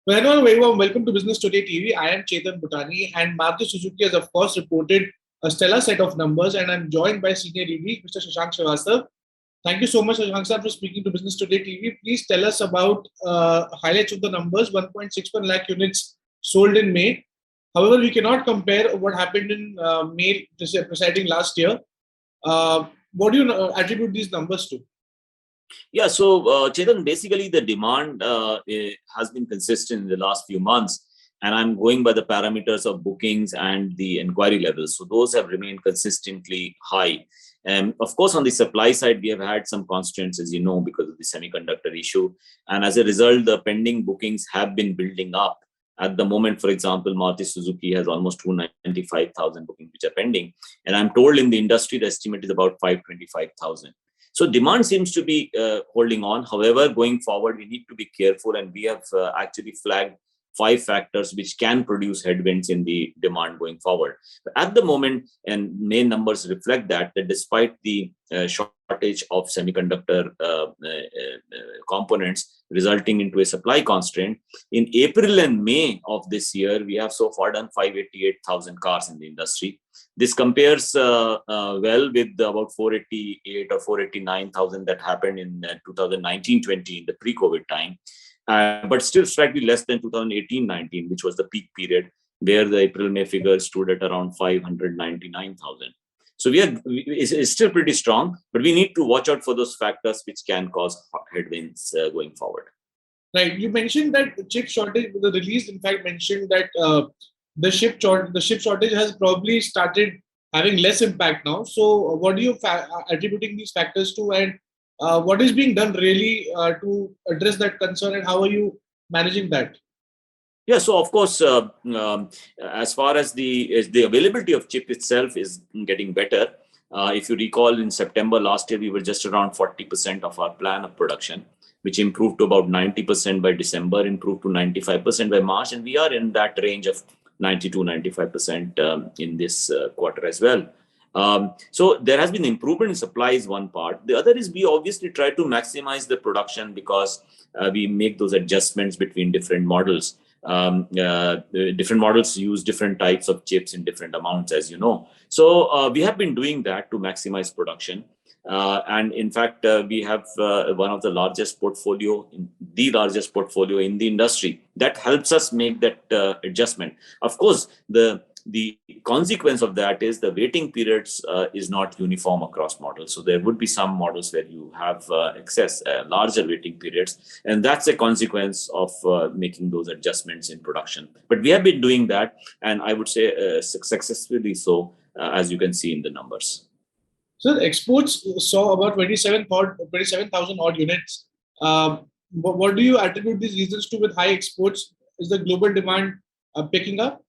Well, hello, very warm welcome to Business Today TV. I am Chetan Bhutani, and Maruti Suzuki has, of course, reported a stellar set of numbers. And I'm joined by Senior ED, Mr. Shashank Srivastava. Thank you so much, Shashank sir, for speaking to Business Today TV. Please tell us about highlights of the numbers. 1.61 lakh units sold in May. However, we cannot compare what happened in May presiding last year. What do you attribute these numbers to? Yeah, so Chetan, basically the demand has been consistent in the last few months, and I'm going by the parameters of bookings and the inquiry levels. So those have remained consistently high. And of course, on the supply side, we have had some constraints, as you know, because of the semiconductor issue. And as a result, the pending bookings have been building up. At the moment, for example, Maruti Suzuki has almost 295,000 bookings which are pending. And I'm told in the industry, the estimate is about 525,000. So demand seems to be holding on. However, going forward, we need to be careful, and we have actually flagged 5 factors which can produce headwinds in the demand going forward. But at the moment, and main numbers reflect that despite the shortage of semiconductor components resulting into a supply constraint, in April and May of this year, we have so far done 588,000 cars in the industry. This compares well with about 488 or 489,000 that happened in 2019-20 in the pre-COVID time. But still slightly less than 2018-19, which was the peak period, where the April-May figures stood at around 599,000. So it's still pretty strong, but we need to watch out for those factors which can cause headwinds going forward. Right. You mentioned that the chip shortage, the release, in fact, mentioned that the chip shortage has probably started having less impact now. So, what are you attributing these factors to, and what is being done really to address that concern, and how are you managing that? Yeah, so of course, as far as the availability of chip itself is getting better. If you recall, in September last year, we were just around 40% of our plan of production, which improved to about 90% by December, improved to 95% by March, and we are in that range of 90 to 95% in this quarter as well. So there has been improvement in supply is one part. The other is we obviously try to maximize the production because we make those adjustments between different models. Different models use different types of chips in different amounts, as you know. So we have been doing that to maximize production. And in fact, we have one of the largest portfolio in the industry. That helps us make that adjustment. Of course, the consequence of that is the waiting periods is not uniform across models. So there would be some models where you have larger waiting periods, and that's a consequence of making those adjustments in production. But we have been doing that, and I would say successfully so, as you can see in the numbers. So exports saw about 27,000 odd units. What do you attribute these reasons to with high exports? Is the global demand picking up?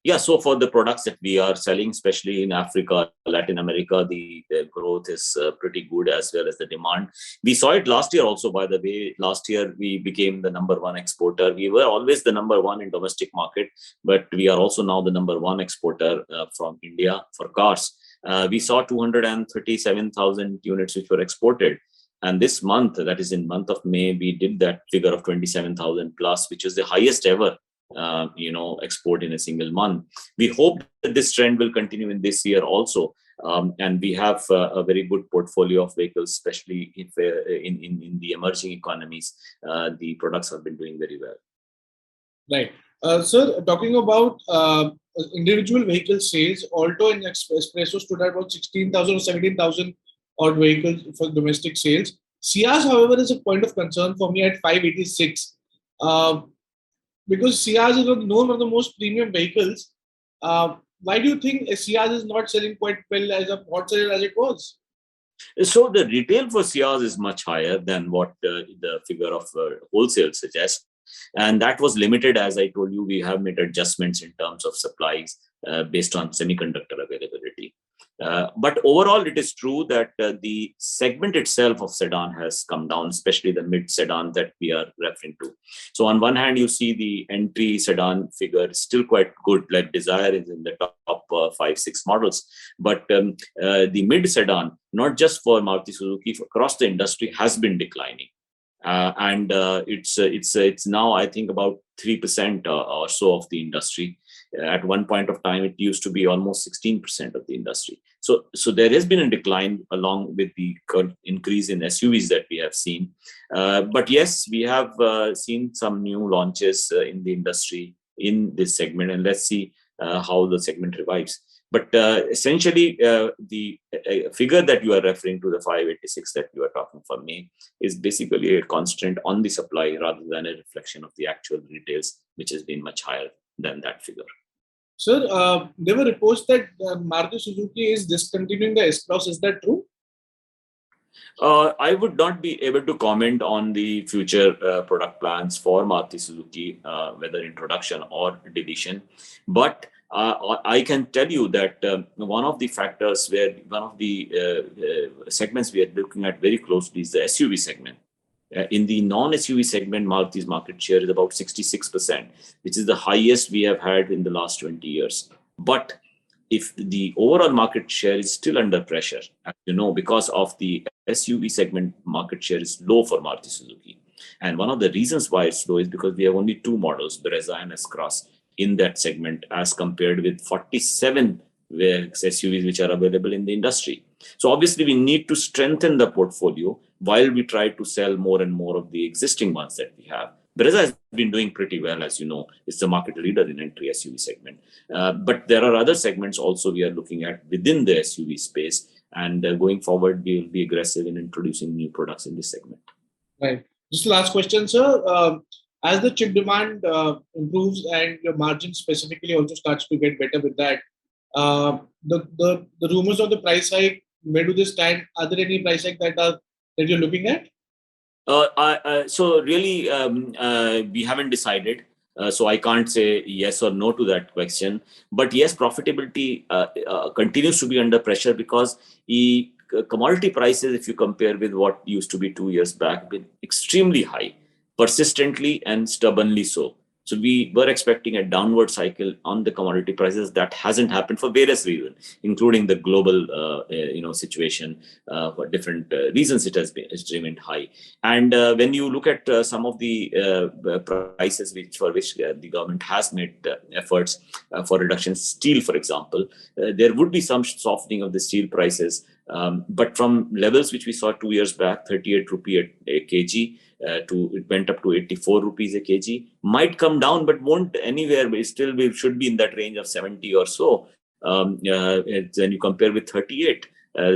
Yeah, so for the products that we are selling, especially in Africa, Latin America, the growth is pretty good, as well as the demand. We saw it last year also, by the way. Last year, we became the number one exporter. We were always the number one in domestic market, but we are also now the number one exporter from India for cars. We saw 237,000 units which were exported. And this month, that is in month of May, we did that figure of 27,000 plus, which is the highest ever export in a single month. We hope that this trend will continue in this year also. And we have a very good portfolio of vehicles, especially if in the emerging economies. The products have been doing very well. Right. Sir, talking about individual vehicle sales, Alto and Espresso stood at about 16,000 or 17,000 odd vehicles for domestic sales. Ciaz, however, is a point of concern for me at 586. Because Ciaz is known for the most premium vehicles. Why do you think Ciaz is not selling quite well as a hot seller as it was? So the retail for Ciaz is much higher than what the figure of wholesale suggests. And that was limited, as I told you. We have made adjustments in terms of supplies based on semiconductor availability. But overall, it is true that the segment itself of sedan has come down, especially the mid sedan that we are referring to. So on one hand, you see the entry sedan figure is still quite good, like Desire is in the top 5-6 models. But the mid sedan, not just for Maruti Suzuki, across the industry, has been declining. It's now, I think, about 3% or so of the industry. At one point of time, it used to be almost 16% of the industry. So there has been a decline along with the increase in SUVs that we have seen. But yes, we have seen some new launches in the industry in this segment, and let's see how the segment revives. But essentially, the figure that you are referring to, the 586 that you are talking for May, is basically a constant on the supply rather than a reflection of the actual retails, which has been much higher than that figure. Sir, there were reports that Maruti Suzuki is discontinuing the S-Cross. Is that true? I would not be able to comment on the future product plans for Maruti Suzuki, whether introduction or deletion. But I can tell you that one of the factors one of the segments we are looking at very closely is the SUV segment. In the non-SUV segment, Maruti's market share is about 66%, which is the highest we have had in the last 20 years. But if the overall market share is still under pressure, as you know, because of the SUV segment market share is low for Maruti Suzuki. And one of the reasons why it's low is because we have only two models, Brezza and S-Cross, in that segment as compared with 47 SUVs which are available in the industry. So obviously we need to strengthen the portfolio while we try to sell more and more of the existing ones that we have. Brezza has been doing pretty well, as you know. It's the market leader in entry SUV segment. But there are other segments also we are looking at within the SUV space. And going forward, we will be aggressive in introducing new products in this segment. Right. Just the last question, sir. As the chip demand improves and your margin specifically also starts to get better with that, the rumors of the price hike, where do they stand? Are there any price hike that you're looking at? So really, we haven't decided. So I can't say yes or no to that question. But yes, profitability continues to be under pressure because the commodity prices, if you compare with what used to be 2 years back, have been extremely high, persistently and stubbornly so. So we were expecting a downward cycle on the commodity prices. That hasn't happened for various reasons, including the global situation. For different reasons, it's remained high. And when you look at some of the prices for which the government has made efforts for reduction, steel, for example, there would be some softening of the steel prices. But from levels which we saw 2 years back, 38 rupee a kg, it went up to 84 rupees a kg, might come down, but won't anywhere. But still, we should be in that range of 70 or so. When you compare with 38,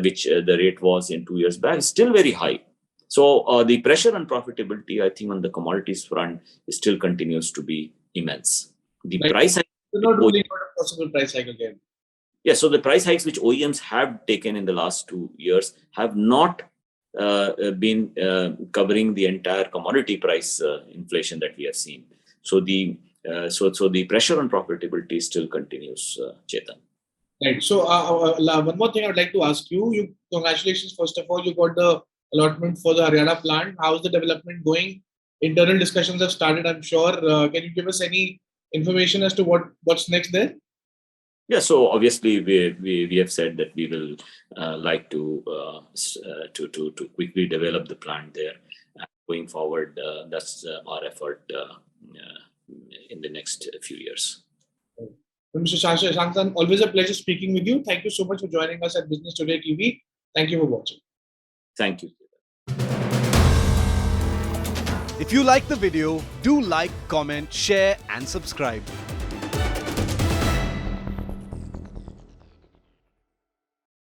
which the rate was in 2 years back, still very high. So the pressure on profitability, I think, on the commodities front still continues to be immense. The price hike, not ruling out a possible price hike again. Yeah, so the price hikes which OEMs have taken in the last 2 years have not been covering the entire commodity price inflation that we have seen. So the pressure on profitability still continues, Chetan. Right. So one more thing I would like to ask you. Congratulations, first of all, you got the allotment for the Haryana plant. How's the development going? Internal discussions have started, I'm sure. Can you give us any information as to what's next there? Yeah, so obviously we have said that we will like to quickly develop the plant there. Going forward, that's our effort in the next few years. Mr. Shashank, always a pleasure speaking with you. Thank you so much for joining us at Business Today TV. Thank you for watching. Thank you. If you like the video, do like, comment, share and subscribe.